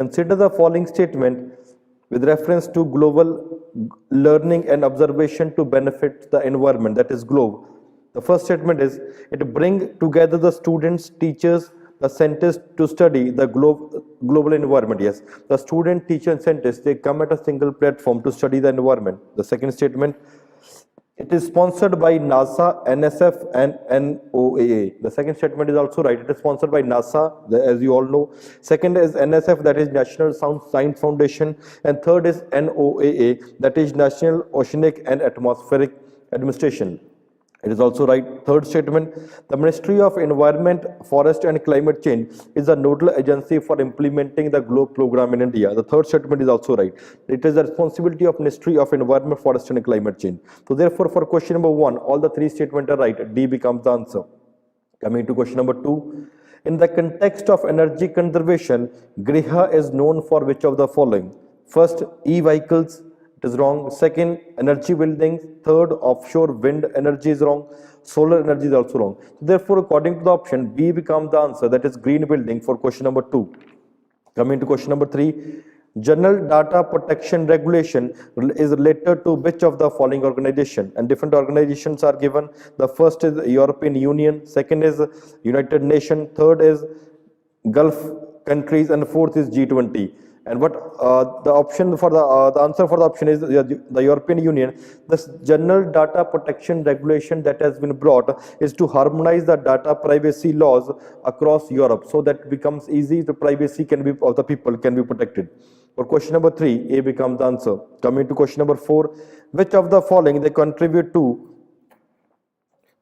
Consider the following statement with reference to global learning and observation to benefit the environment, that is GLOBE. The first statement is, it bring together the students, teachers, the scientists to study the global environment. Yes, the student, teacher and scientists, they come at a single platform to study the environment. The second statement, it is sponsored by NASA, NSF and NOAA. The second statement is also right. It is sponsored by NASA, as you all know. Second is NSF, that is National Science Foundation. And third is NOAA, that is National Oceanic and Atmospheric Administration. It is also right. Third statement, the Ministry of Environment, Forest and Climate Change is the nodal agency for implementing the GLOBE program in India. The third statement is also right. It is the responsibility of Ministry of Environment, Forest and Climate Change. So therefore, for question number 1, all the 3 statements are right. D becomes the answer. Coming to question number 2, in the context of energy conservation, Griha is known for which of the following? First, e-vehicles. It is wrong. Second, energy buildings. Third, offshore wind energy is wrong. Solar energy is also wrong. Therefore, according to the option, B becomes the answer, that is green building, for question number 2. Coming to question number 3, General Data Protection Regulation is related to which of the following organization? And different organizations are given. The first is European Union. Second is United Nations. Third is Gulf countries, and fourth is G20. And what the option for the answer for the option is the European Union. This General Data Protection Regulation that has been brought is to harmonize the data privacy laws across Europe, so that it becomes easy, the privacy can be of the people can be protected. For question number 3, A becomes the answer. Coming to question number 4, which of the following they contribute to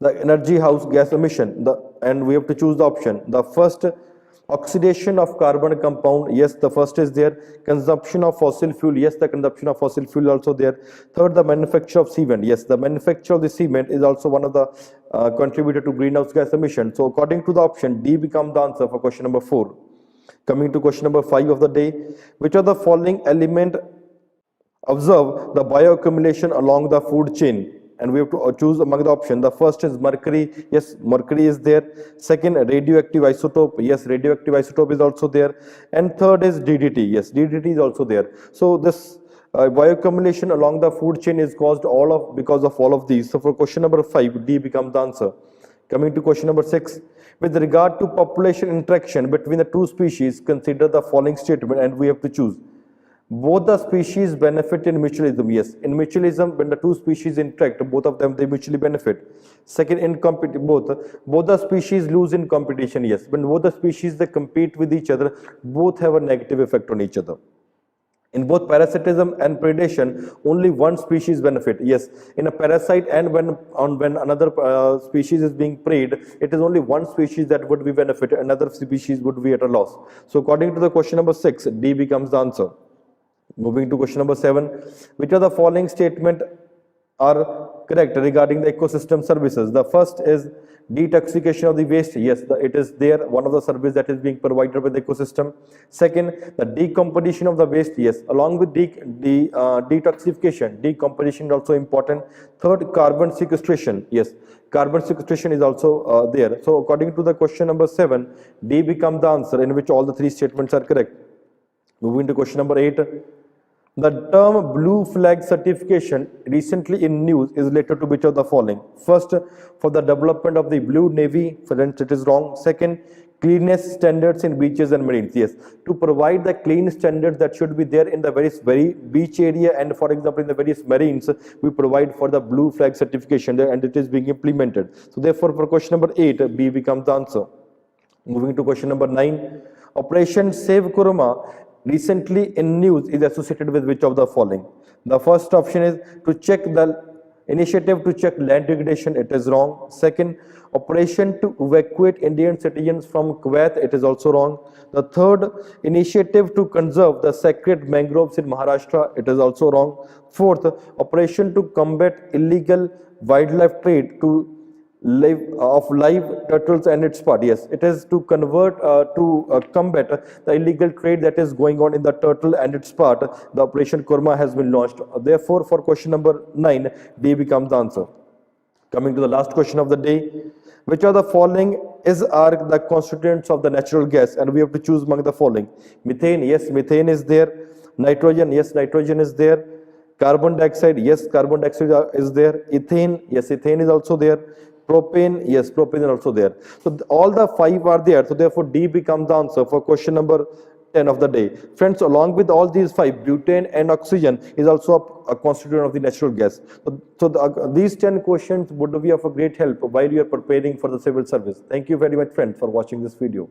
the energy house gas emission? And we have to choose the option. The first, oxidation of carbon compound, yes, the first is there. Consumption of fossil fuel, yes, the consumption of fossil fuel also there. Third, the manufacture of cement, yes, the manufacture of the cement is also one of the contributor to greenhouse gas emission. So according to the option, D becomes the answer for question number 4. Coming to question number 5 of the day, which of the following element observe the bioaccumulation along the food chain? And we have to choose among the options. The first is mercury, yes, mercury is there. Second, radioactive isotope, yes, radioactive isotope is also there. And third is DDT, yes, DDT is also there. So this bioaccumulation along the food chain is caused because of all of these. So for question number 5, D becomes the answer. Coming to question number 6, with regard to population interaction between the two species, consider the following statement, and we have to choose. Both the species benefit in mutualism. Yes, in mutualism, when the two species interact, both of them, they mutually benefit. Second, in both the species lose in competition. Yes, when both the species they compete with each other, both have a negative effect on each other. In both parasitism and predation, only one species benefit. Yes, in a parasite and when another species is being preyed, it is only one species that would be benefit, another species would be at a loss. So according to the question number 6, D becomes the answer. Moving to question number 7, which of the following statement are correct regarding the ecosystem services? The first is detoxification of the waste. Yes, it is there, one of the services that is being provided by the ecosystem. Second, the decomposition of the waste. Yes, along with detoxification, decomposition is also important. Third, carbon sequestration. Yes, carbon sequestration is also there. So according to the question number 7, D becomes the answer, in which all the 3 statements are correct. Moving to question number 8, the term blue flag certification recently in news is related to which of the following? First, for the development of the blue navy, for instance, it is wrong. Second, cleanness standards in beaches and marines. Yes, to provide the clean standards that should be there in the very beach area, and for example in the various marines, we provide for the blue flag certification there, and it is being implemented. So therefore for question number 8, B becomes the answer. Moving to question number 9, Operation Save Kurma recently in news is associated with which of the following? The first option is to check the initiative to check land degradation. It is wrong. Second, operation to evacuate Indian citizens from Kuwait. It is also wrong. The third, initiative to conserve the sacred mangroves in Maharashtra. It is also wrong. Fourth, operation to combat illegal wildlife trade to live turtles and its part. Yes, it is to combat the illegal trade that is going on in the turtle and its part. The Operation Kurma has been launched. Therefore, for question number 9, D becomes the answer. Coming to the last question of the day, which of the following are the constituents of the natural gas, and we have to choose among the following. Methane, yes, methane is there. Nitrogen, yes, nitrogen is there. Carbon dioxide, yes, carbon dioxide is there. Ethane, yes, ethane is also there. Propane, yes, propane is also there. So all the 5 are there. So therefore D becomes the answer for question number 10 of the day. Friends, along with all these 5, butane and oxygen is also a constituent of the natural gas. These 10 questions would be of a great help while you are preparing for the civil service. Thank you very much, friends, for watching this video.